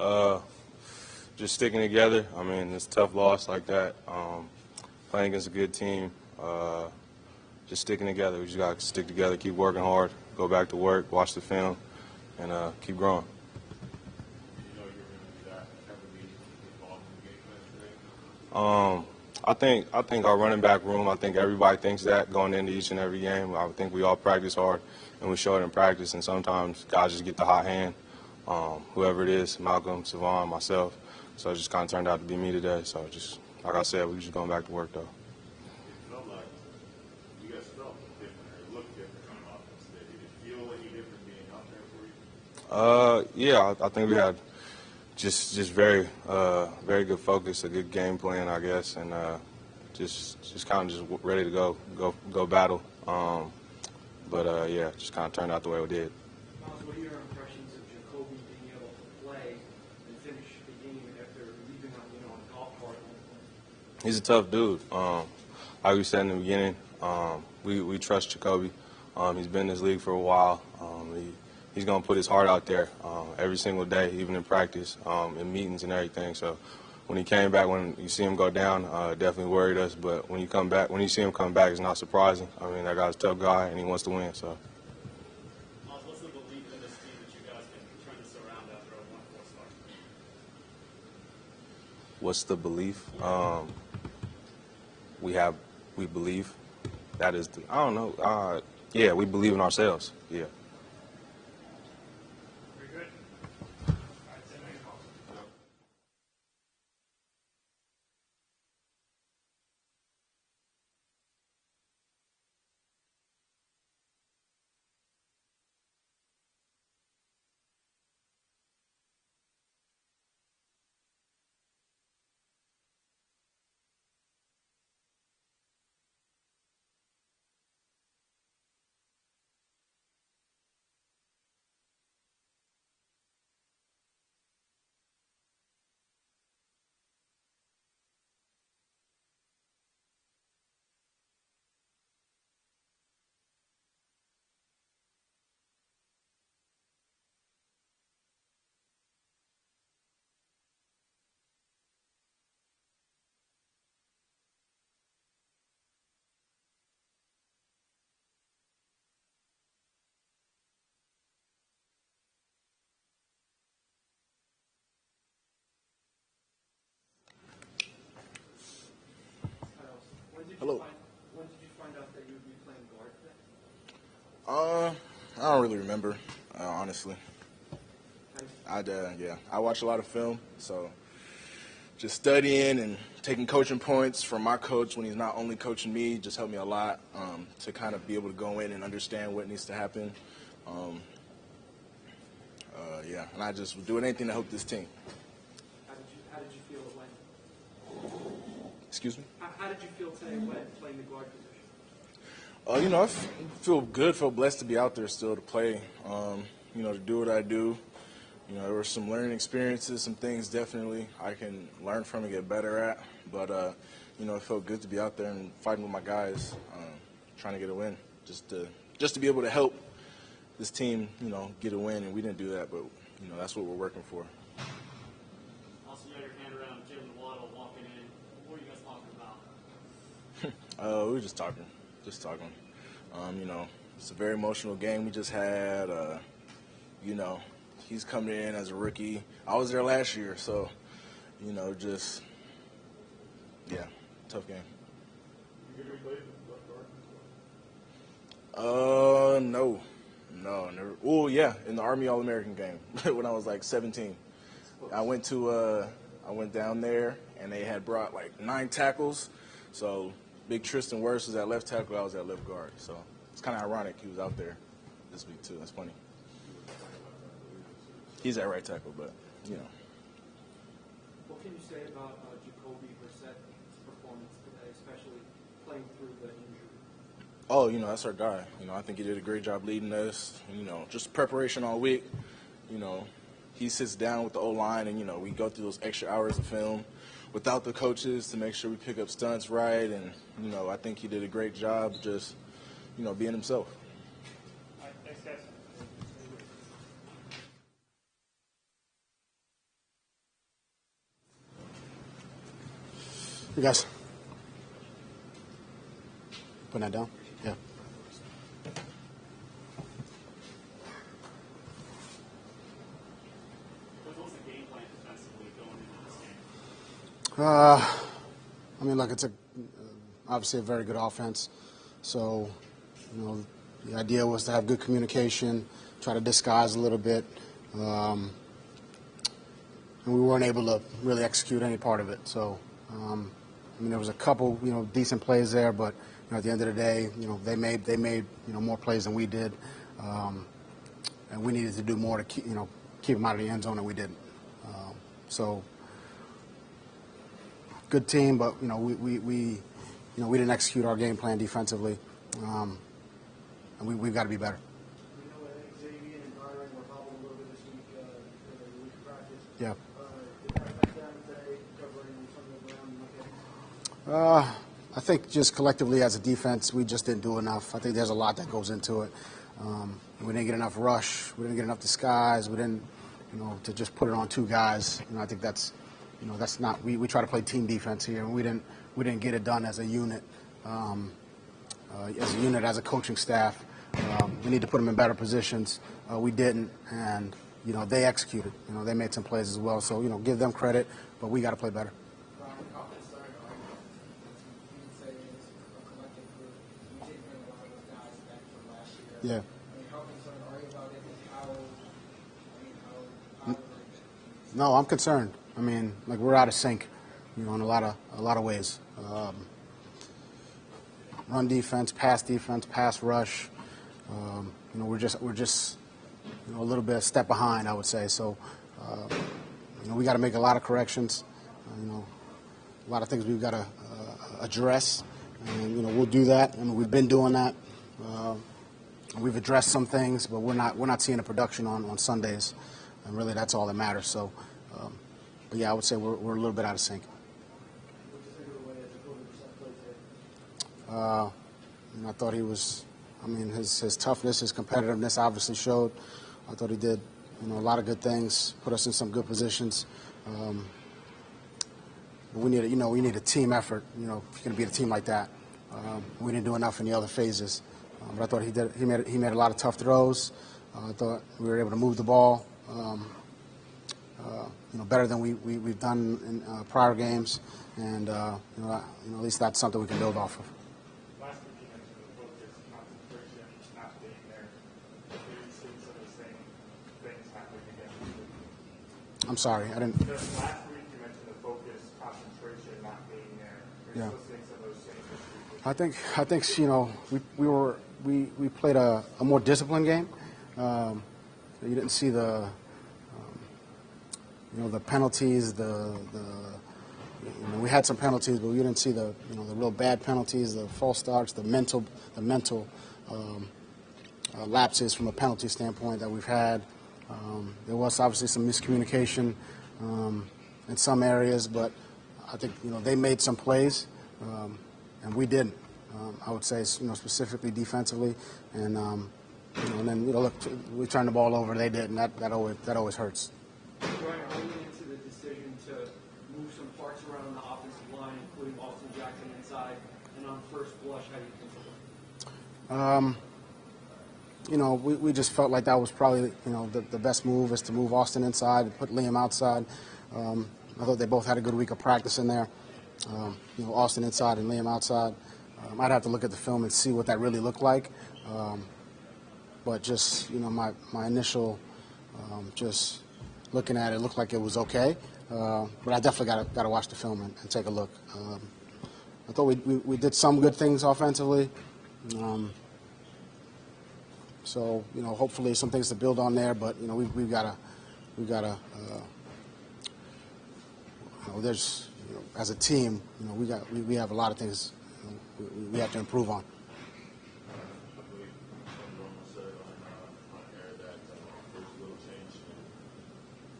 Uh, just sticking together. I mean, it's a tough loss like that. Playing against a good team. Just sticking together. We just got to stick together, keep working hard, go back to work, watch the film, and keep growing. I think our running back room, I think everybody thinks that going into each and every game. I think we all practice hard, and we show it in practice, and sometimes guys just get the hot hand, whoever it is, Malcolm, Savon, myself. So it just kind of turned out to be me today. So just, like I said, we're just going back to work, though. It felt like you guys felt different or looked different on offense today. Did it feel any different being out there for you? Yeah, I think we had just very good focus, a good game plan, I guess, and just kind of just ready to go battle. Yeah, just kind of turned out the way it did. Miles, what are your impressions of Jacoby being able to play and finish the game after leaving on a golf cart? He's a tough dude. Like we said in the beginning, we trust Jacoby. He's been in this league for a while. He's going to put his heart out there every single day, even in practice, in meetings and everything. So when he came back, when you see him go down, definitely worried us. But when you see him come back, it's not surprising. I mean, that guy's a tough guy, and he wants to win. So. What's the belief in this team that you guys can turn this around after a 1-4 start? What's the belief? We believe. That is I don't know. Yeah, we believe in ourselves. Yeah. Hello. When did you find out that you would be playing guard today? I don't really remember, honestly. I watch a lot of film, so just studying and taking coaching points from my coach when he's not only coaching me just helped me a lot to kind of be able to go in and understand what needs to happen. And I just was doing anything to help this team. How did you feel it went? Excuse me? How did you feel today when playing the guard position? I feel good, feel blessed to be out there still to play, to do what I do. There were some learning experiences, some things definitely I can learn from and get better at. But, it felt good to be out there and fighting with my guys, trying to get a win, just to be able to help this team, get a win. And we didn't do that, but, that's what we're working for. Also, you had your hand around Jalen Waddle walking in. What were you guys talking about? We were just talking. It's a very emotional game we just had. He's coming in as a rookie. I was there last year, so, tough game. You get replayed left guard? No, never. Oh, yeah, in the Army All-American game when I was like 17. I went down there, and they had brought like 9 tackles. So Big Tristan Wirfs was at left tackle, I was at left guard. So it's kind of ironic he was out there this week too. That's funny. He's at right tackle, but What can you say about Jacoby Brissett's performance today, especially playing through the injury? That's our guy. I think he did a great job leading us. Just preparation all week. He sits down with the O-line and, we go through those extra hours of film without the coaches to make sure we pick up stunts right. And, I think he did a great job just, being himself. You guys. Putting that down? Yeah. What's the game plan defensively going into this game? I mean, look, it's obviously a very good offense. So, the idea was to have good communication, try to disguise a little bit. And we weren't able to really execute any part of it. So, there was a couple, decent plays there, but at the end of the day, they made more plays than we did, and we needed to do more to keep them out of the end zone, and we didn't. So, good team, but we didn't execute our game plan defensively, and we've got to be better. We know that Xavier and Byron were hobbled a little bit this week for the week of practice. Yeah. Did that affect them today, covering some of the ground? I think just collectively as a defense, we just didn't do enough. I think there's a lot that goes into it. We didn't get enough rush. We didn't get enough disguise. We didn't, to just put it on two guys. I think that's not. We try to play team defense here, and we didn't get it done as a unit. As a coaching staff, we need to put them in better positions. We didn't, and they executed. They made some plays as well. So give them credit, but we got to play better. Yeah. No, I'm concerned. We're out of sync, in a lot of ways. Run defense, pass rush. We're just a little bit a step behind, I would say. So, we got to make a lot of corrections. A lot of things we've got to address, and we'll do that. We've been doing that. We've addressed some things, but we're not seeing the production on Sundays, and really that's all that matters. So, but yeah, I would say we're a little bit out of sync. I thought he was. His toughness, his competitiveness obviously showed. I thought he did, a lot of good things, put us in some good positions. But we need a team effort. If you're going to beat a team like that, we didn't do enough in the other phases. But I thought he made a lot of tough throws. I thought we were able to move the ball, better than we've done in prior games, and at least that's something we can build off of. Last week you mentioned the focus, concentration, not being there. Are you seeing some of the same things happening again this week? I'm sorry, I didn't. Last week you mentioned the focus, concentration, not being there. Are you still seeing some of those same issues? I think we played a more disciplined game. You didn't see the penalties. We had some penalties, but we didn't see the real bad penalties, the false starts, the mental lapses from a penalty standpoint that we've had. There was obviously some miscommunication in some areas, but I think they made some plays, and we didn't. I would say specifically defensively, and then look, we turned the ball over, they didn't. That always hurts. Brian, are you into the decision to move some parts around on the offensive line, including Austin Jackson inside, and on first blush, how do you think of it? We just felt like that was probably the best move is to move Austin inside and put Liam outside. I thought they both had a good week of practice in there. Austin inside and Liam outside. I'd have to look at the film and see what that really looked like. But just my initial just looking at it looked like it was okay. But I definitely got to watch the film and take a look. I thought we did some good things offensively. So hopefully some things to build on there. But we've got to. There's as a team, we have a lot of things we have to improve on. I believe Roman said on air that there's a little change in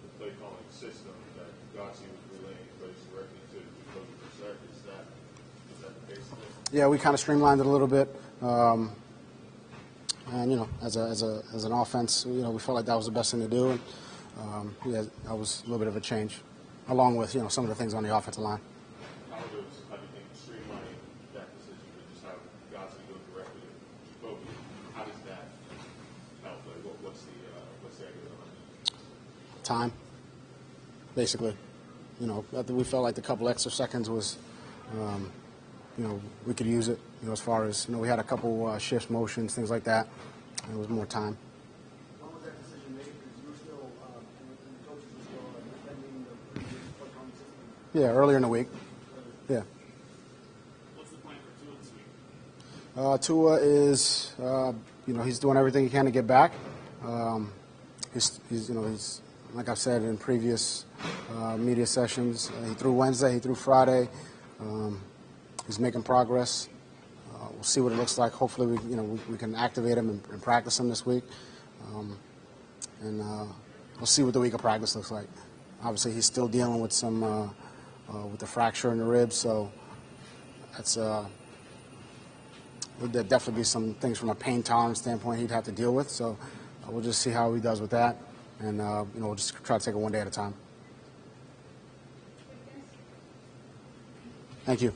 the play calling system that Gotsi was relaying plays directly to Coach Flores. Is that the case? Yeah, we kind of streamlined it a little bit, and as an offense, we felt like that was the best thing to do, and that was a little bit of a change, along with some of the things on the offensive line. How does time, basically. You know, we felt like the couple extra seconds was, you know, we could use it, you know, as far as, you know, we had a couple shifts, motions, things like that, and it was more time. When was that decision made? Because you were still, and the coaches were still defending the previous shortcoming system. Yeah, earlier in the week. Yeah. What's the plan for Tua this week? Tua is, you know, he's doing everything he can to get back. He's, you know, he's, like I've said in previous media sessions, he threw Wednesday, he threw Friday. He's making progress. We'll see what it looks like. Hopefully, we can activate him and practice him this week. And we'll see what the week of practice looks like. Obviously, he's still dealing with some with the fracture in the ribs, so that's there'll definitely be some things from a pain tolerance standpoint he'd have to deal with. So we'll just see how he does with that, and you know, we'll just try to take it one day at a time. Thank you.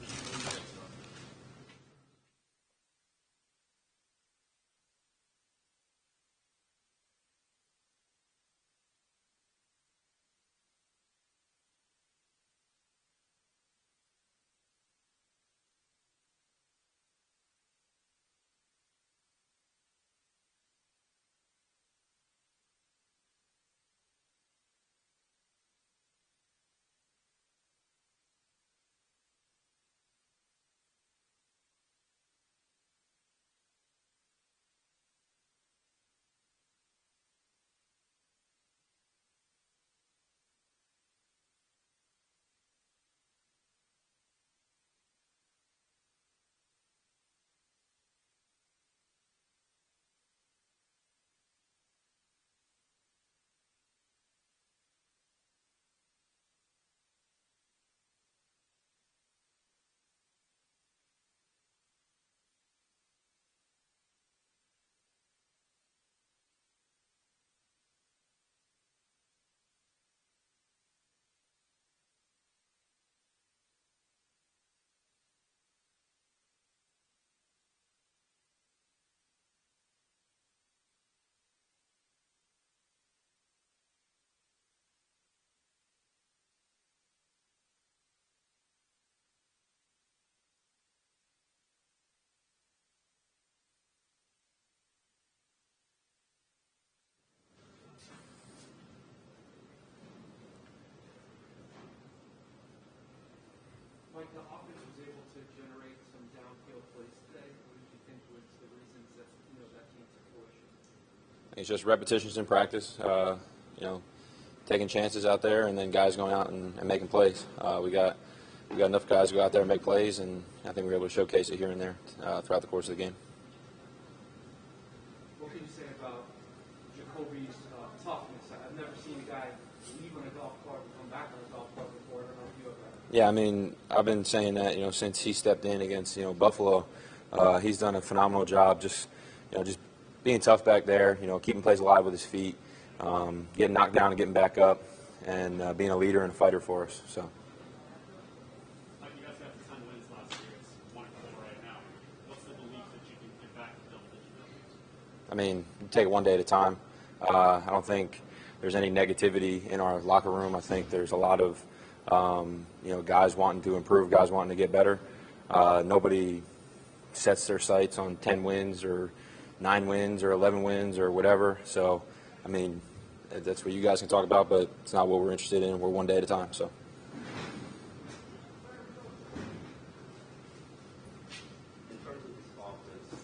Mike, the offense was able to generate some downfield plays today. What did you think was the reasons that that came to fruition? It's just repetitions in practice, you know, taking chances out there, and then guys going out and making plays. We got enough guys to go out there and make plays, and I think we were able to showcase it here and there throughout the course of the game. What can you say about Jacoby's toughness? I've never seen a guy leave on a golf cart and come back on a golf cart before. I don't know if you have that. Yeah, I mean, I've been saying that, you know, since he stepped in against, you know, Buffalo. He's done a phenomenal job just being tough back there, you know, keeping plays alive with his feet, getting knocked down and getting back up, and being a leader and a fighter for us. So. Like you guys have 10 wins last year. It's 1-4 right now. What's the belief that you can get back to double-digit wins? I mean, you take it one day at a time. I don't think there's any negativity in our locker room. I think there's a lot of, you know, guys wanting to improve, guys wanting to get better. Nobody sets their sights on 10 wins or 9 wins or 11 wins or whatever. So, I mean, that's what you guys can talk about, but it's not what we're interested in. We're one day at a time. So. In terms of this offense,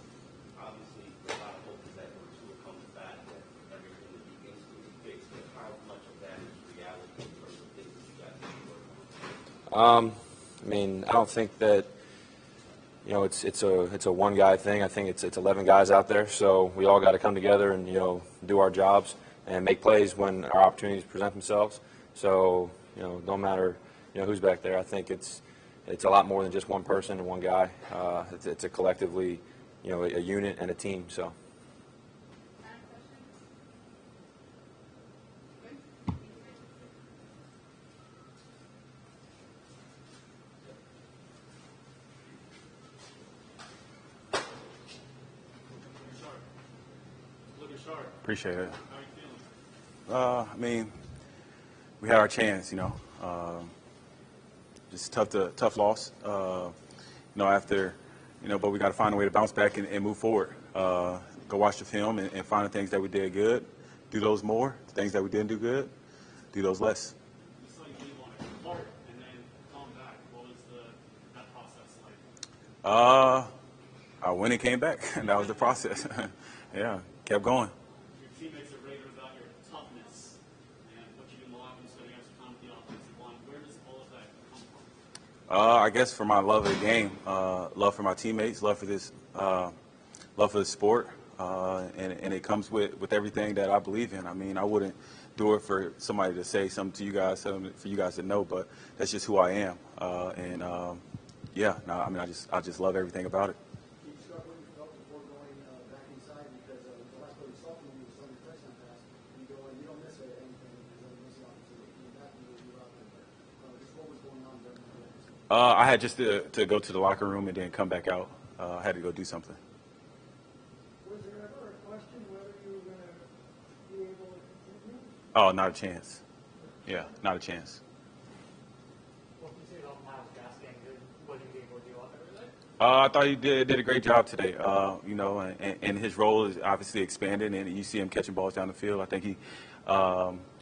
obviously a lot of hope is that when Tua comes back, that everything will be instantly fixed. But how much of that is reality in terms of things that you guys have to work on? I mean, I don't think that, you know, it's a one guy thing. I think it's 11 guys out there, so we all got to come together and, you know, do our jobs and make plays when our opportunities present themselves. So, you know, no matter, you know, who's back there, I think it's a lot more than just one person and one guy. It's a collectively, you know, a unit and a team. So. Looking sharp. Appreciate it. How are you feeling? I mean, we had our chance, just tough loss, after, but we got to find a way to bounce back and move forward. Go watch the film and find the things that we did good, do those more. The things that we didn't do good, do those less. You saw you leave on a part and then come back. What was that process like? I went and came back, and that was the process. Yeah, kept going. Your teammates are raving about your toughness and what you do in the locker room, spending extra time with the offensive line. Where does all of that come from? I guess for my love of the game, love for my teammates, love for this sport, and it comes with everything that I believe in. I mean, I wouldn't do it for somebody to say something to you guys, something for you guys to know, but that's just who I am. I just love everything about it. Can you start what you felt before going back inside? Because the last play we saw from you was on your touchdown pass, and you don't miss anything because of missing opportunity. Came back and you were out there. Just what was going on during that? I had just to go to the locker room and then come back out. I had to go do something. Was there ever a question whether you were going to be able to continue? Oh, not a chance. Yeah, not a chance. What can you say about Miles Gaskin? What he was able to do out there today? I thought he did a great job today. And his role is obviously expanded, and you see him catching balls down the field. I think he,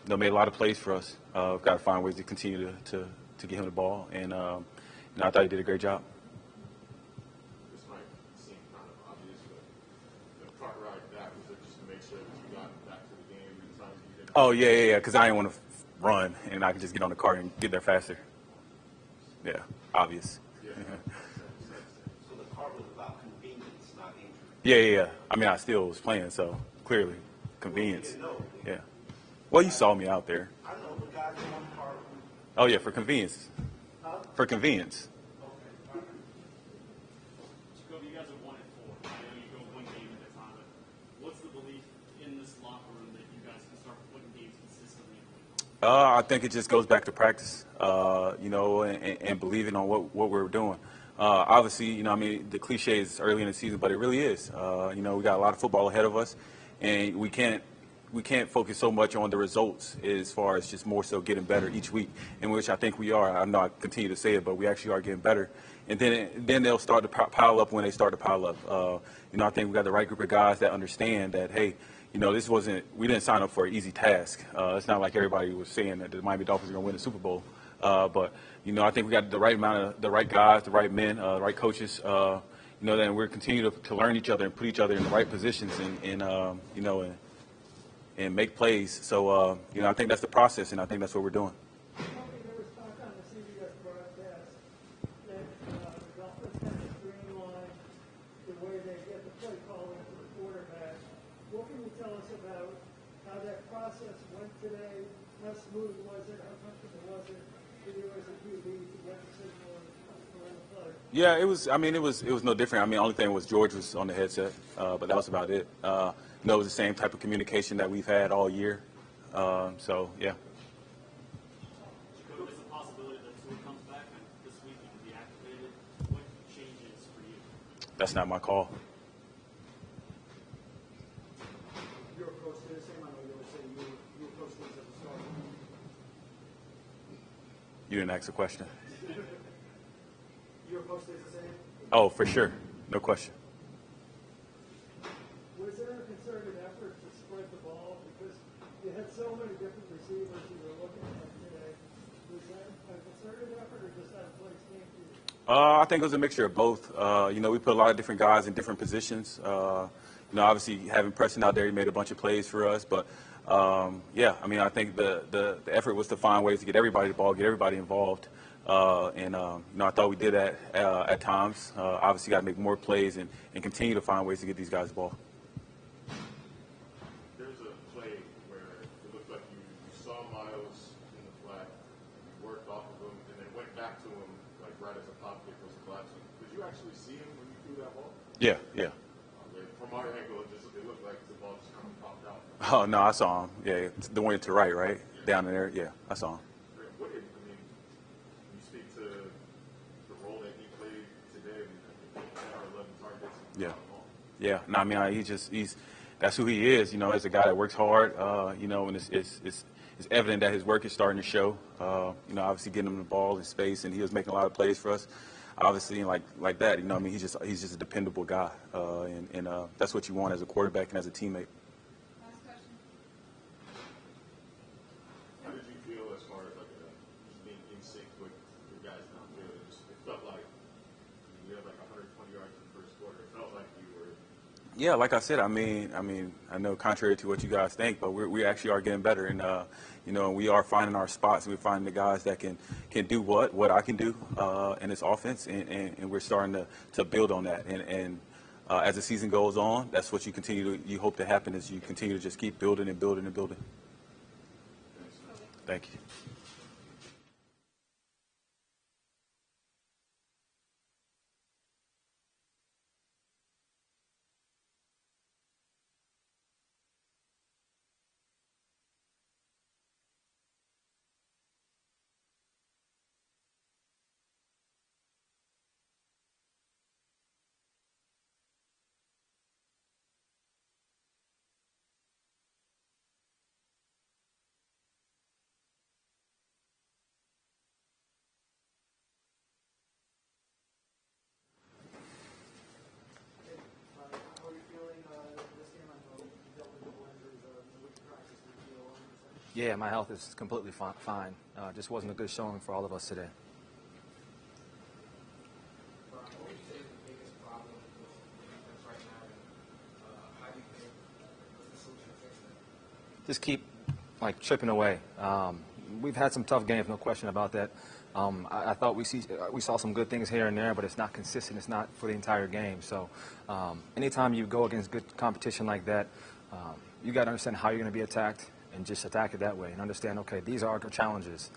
made a lot of plays for us. We've got to find ways to continue to get him the ball, and I thought he did a great job. This might seem kind of obvious, but the cart ride back was it just to make sure that you got back to the game in time you didn't. Oh yeah, because I didn't want to run, and I could just get on the cart and get there faster. Yeah, obvious. Yeah. So the part was about convenience, not injury. Yeah. I mean, I still was playing, so clearly convenience. You didn't know. Yeah. Well, you saw me out there. I know the guys in one part. Oh yeah, for convenience. For convenience. Jacoby, you guys are 1-4. I know you go one game at a time, but what's the belief in this locker room that you guys can start winning games consistently? I think it just goes back to practice, and believing on what we're doing. Obviously, the cliche is early in the season, but it really is. We got a lot of football ahead of us, and we can't focus so much on the results as far as just more so getting better each week, in which I think we are. I know I continue to say it, but we actually are getting better. And then they'll start to pile up when they start to pile up. I think we got the right group of guys that understand that, hey, we didn't sign up for an easy task. It's not like everybody was saying that the Miami Dolphins are going to win the Super Bowl. But I think we got the right guys, the right men, the right coaches, that we're continuing to learn each other and put each other in the right positions and make plays. So, I think that's the process, and I think that's what we're doing. There was talk on the CBS broadcast that the Dolphins kind of streamline the way they get the play calling for the quarterback. What can you tell us about how that process went today? How smooth was it? How comfortable was it for you as a QB to get the signal and run the play? Yeah, it was no different. The only thing was George was on the headset, but that was about it. It was the same type of communication that we've had all year. So, yeah. Jacoby, there's a possibility that Tua comes back and this week he can be activated. What changes for you? That's not my call. Your approach to the same. I know you always say you approach things as a starter. You didn't ask a question. Your approach stays the same. Oh, for sure. No question. Was there a concerted effort to spread the ball? Because you had so many different receivers you were looking at today. Was that a concerted effort or just out of place game to you? I think it was a mixture of both. We put a lot of different guys in different positions. Obviously having Preston out there, he made a bunch of plays for us. But, I think the effort was to find ways to get everybody the ball, get everybody involved. I thought we did that at times. Obviously got to make more plays and continue to find ways to get these guys the ball. There's a play where it looked like you saw Miles in the flat, you worked off of him, and then went back to him like right as the pop kick was collapsing. Did you actually see him when you threw that ball? Yeah. From our angle, it looked like the ball just kind of popped out. Oh, no, I saw him. Yeah, the one to the right, right? Down in there. Yeah, I saw him. What did you speak to the role that he played today? 10 or 11 targets. Yeah. No, he's that's who he is. As a guy that works hard. And it's evident that his work is starting to show. Obviously getting him the ball in space, and he was making a lot of plays for us. Obviously, like that, he's just a dependable guy, and that's what you want as a quarterback and as a teammate. Last question. How did you feel as far as just being in sync with your guys downfield? It felt like you had 120 yards in the first quarter. It felt like you were. Yeah, like I said, I know contrary to what you guys think, but we actually are getting better, and we are finding our spots. We're finding the guys that can do what I can do in this offense, and we're starting to build on that. And as the season goes on, that's what you hope to happen is you continue to just keep building and building and building. Thank you. Yeah, my health is completely fine. Just wasn't a good showing for all of us today. What would you say is the biggest problem with the defense right now, and how do you think what's the solution to fix that? Just keep chipping away. We've had some tough games, no question about that. I thought we saw some good things here and there, but it's not consistent. It's not for the entire game. So anytime you go against good competition like that, you got to understand how you're going to be attacked and just attack it that way and understand, okay, these are our challenges.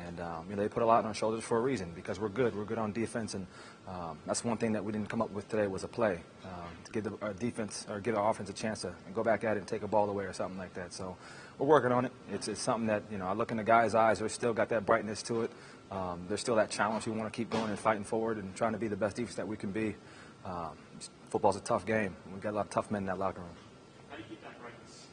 And they put a lot on our shoulders for a reason because we're good. We're good on defense, and that's one thing that we didn't come up with today was a play to give our defense or give our offense a chance to go back at it and take a ball away or something like that. So we're working on it. It's something that I look in the guys' eyes. They're still got that brightness to it. There's still that challenge. We want to keep going and fighting forward and trying to be the best defense that we can be. Football's a tough game. We've got a lot of tough men in that locker room. How do you keep that brightness?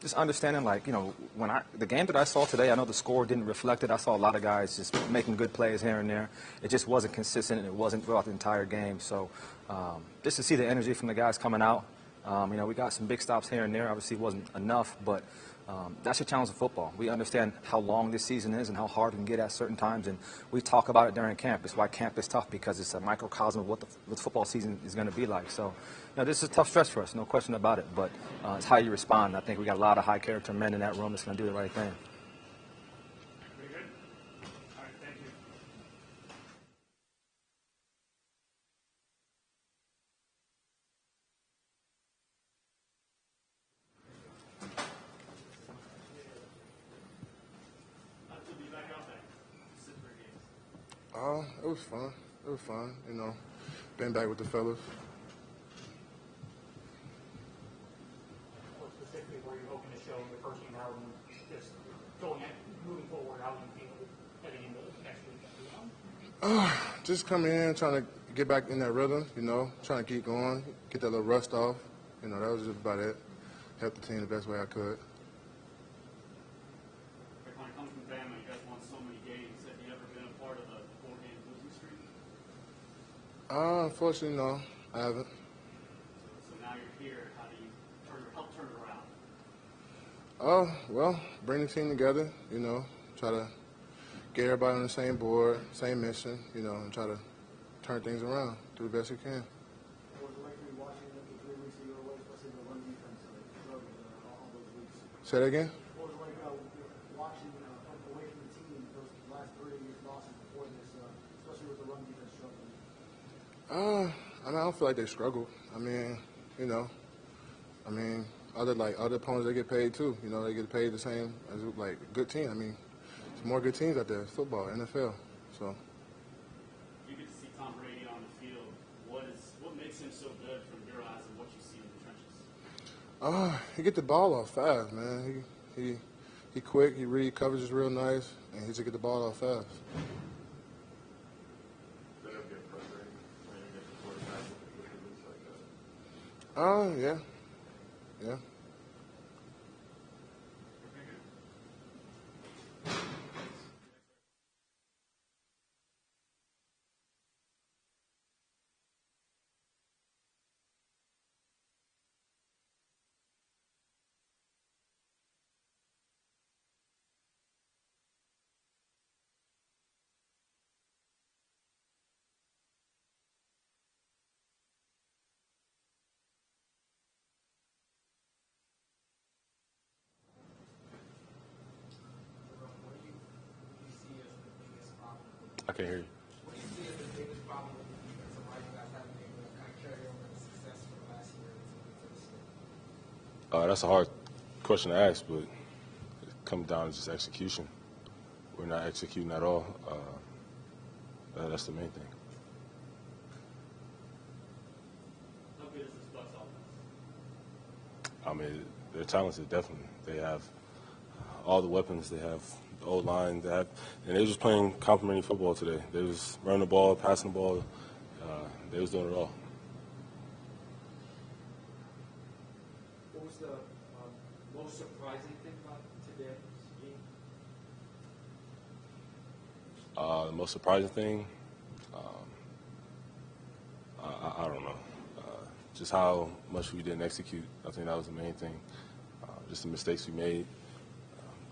Just understanding, when the game that I saw today, I know the score didn't reflect it. I saw a lot of guys just making good plays here and there. It just wasn't consistent, and it wasn't throughout the entire game. So just to see the energy from the guys coming out, we got some big stops here and there. Obviously, it wasn't enough, but that's the challenge of football. We understand how long this season is and how hard we can get at certain times, and we talk about it during camp. It's why camp is tough, because it's a microcosm of what the football season is going to be like. So, this is a tough stretch for us, no question about it, but it's how you respond. I think we got a lot of high-character men in that room that's going to do the right thing. Pretty good. All right, thank you. To be back out there, sit for games. It was fun. It was fun, Been back with the fellas. What specifically were you hoping to show in the first game out and just moving forward, how you feel heading into next week? Just coming in, trying to get back in that rhythm, trying to keep going, get that little rust off. That was just about it. Help the team the best way I could. When it comes from family, you guys won so many games. Have you ever been a part of a 4-game losing streak? Unfortunately, no, I haven't. So now you're here. How do you help turn it around? Well, bring the team together, try to get everybody on the same board, same mission, and try to turn things around, do the best we can. What was it like for you watching them for 3 weeks ago, especially the run defense all those weeks? Say that again? What was it like watching away from the team those last 3 losses before this, especially with the run defense struggling? I don't feel like they struggled. Other opponents, they get paid too. They get paid the same as good team. There's more good teams out there. It's football, NFL. So. You get to see Tom Brady on the field. What makes him so good from your eyes and what you see in the trenches? He get the ball off fast, man. He quick. He read coverages real nice, and he just get the ball off fast. Does that ever get frustrating when you get the quarterback with a loose like that? Yeah. Yeah. can't hear you. What do you see as the biggest problem with the defense and why you guys haven't been able to kind of carry over the success from last year into this year? That's a hard question to ask, but it comes down to just execution. We're not executing at all. That's the main thing. How good is this Bucs offense? I mean, they're talented, definitely. They have all the weapons. They have the old line. And they were just playing complimentary football today. They was running the ball, passing the ball. They was doing it all. What was the most surprising thing about today's game? The most surprising thing, I don't know. Just how much we didn't execute. I think that was the main thing. Just the mistakes we made.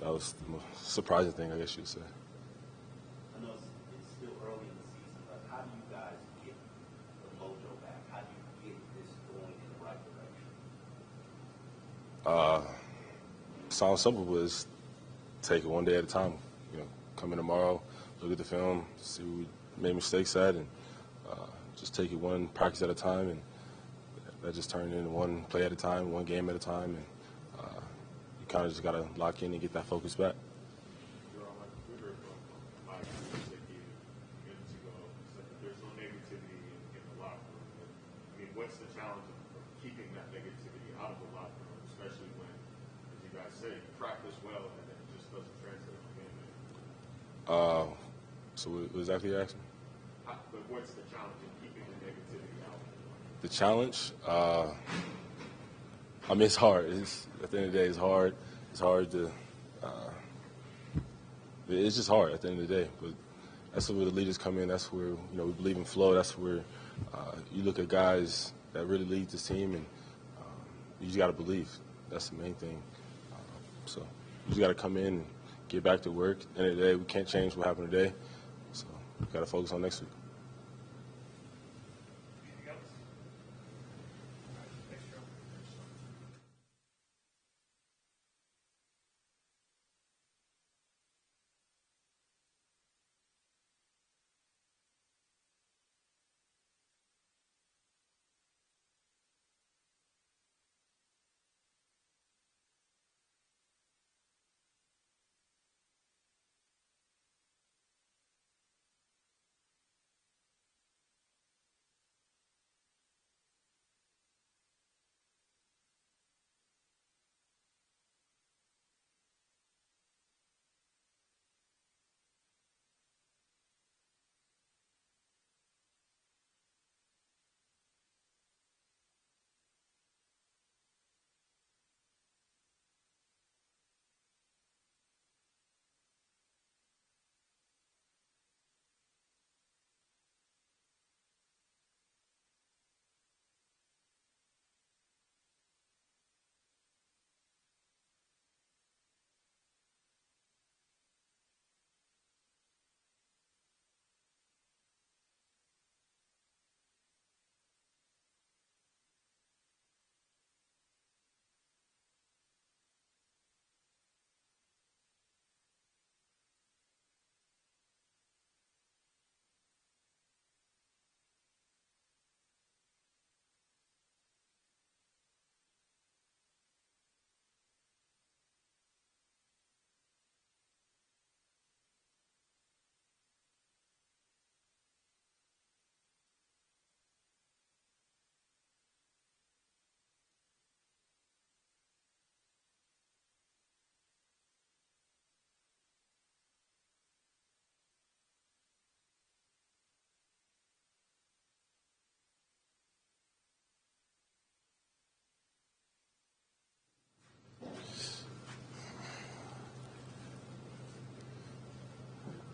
That was the most surprising thing, I guess you would say. I know it's still early in the season, but how do you guys get the mojo back? How do you get this going in the right direction? Sounds simple, but it's take it one day at a time. Come in tomorrow, look at the film, see where we made mistakes at, and just take it one practice at a time, and that just turned into one play at a time, one game at a time, and you kind of just got to lock in and get that focus back. We heard from Mike minutes ago, said that there's no negativity in the locker room. I mean, what's the challenge of keeping that negativity out of the locker room, especially when, as you guys say, you practice well and then it just doesn't translate on game day? So what exactly you asking? But what's the challenge in keeping the negativity out? The challenge, I mean, it's hard. At the end of the day, it's hard. It's hard to. It's just hard at the end of the day. But that's where the leaders come in. That's where we believe in flow. That's where you look at guys that really lead this team, and you just got to believe. That's the main thing. So you just got to come in and get back to work. At the end of the day, we can't change what happened today. So we got to focus on next week.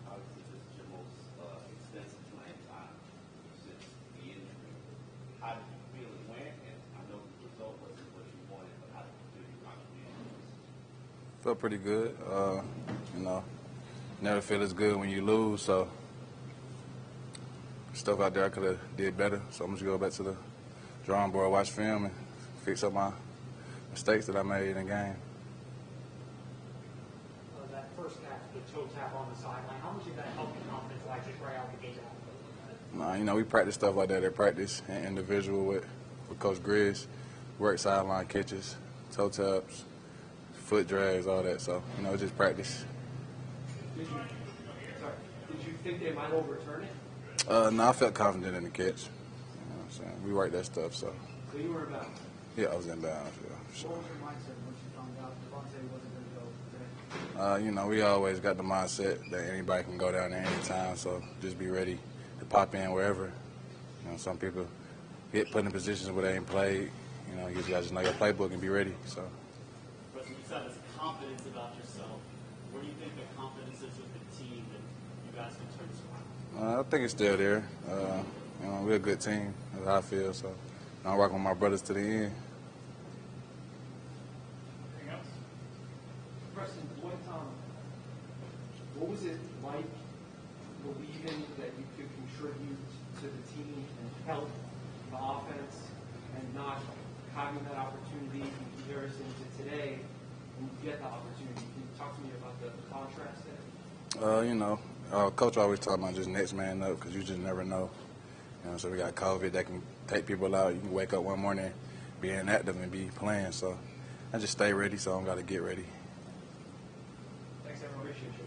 Obviously, this is your most extensive playing time since the injury. How did you feel it went? And I know the result wasn't what you wanted, but how did you feel your contribution? Felt pretty good. Never feel as good when you lose. So stuff out there I could have did better. So I'm just gonna go back to the drawing board, watch film, and fix up my mistakes that I made in the game. That first half, the toe tap on the sideline, how much did that help your confidence like just right out the gate? Nah, you know, we practice stuff like that at practice, and individual with Coach Grizz, work sideline catches, toe taps, foot drags, all that. So, you know, just practice. Did you think they might overturn it? No, I felt confident in the catch. You know what I'm saying? We worked that stuff, so. So you were about. Yeah, I was in bounds, yeah. Sure. What was your mindset once you found out Devontae wasn't going to go today? You know, we always got the mindset that anybody can go down there anytime, so just be ready to pop in wherever. You know, some people get put in positions where they ain't played. You know, you just got to just know your playbook and be ready. So. But you said it's confidence about yourself. Where do you think the confidence is with the team that you guys can turn this around? I think it's still there. You know, we're a good team. That's how I feel. So I'm working with my brothers to the end. Anything else? Preston, what was it like believing that you could contribute to the team and help the offense and not having that opportunity in comparison to today when you get the opportunity? Can you talk to me about the contrast there? You know, Coach always talking about just next man up because you just never know. You know, so we got COVID that can take people out. You can wake up one morning, be inactive and be playing. So I just stay ready, so I don't got to get ready. Thanks, everyone. Appreciate you.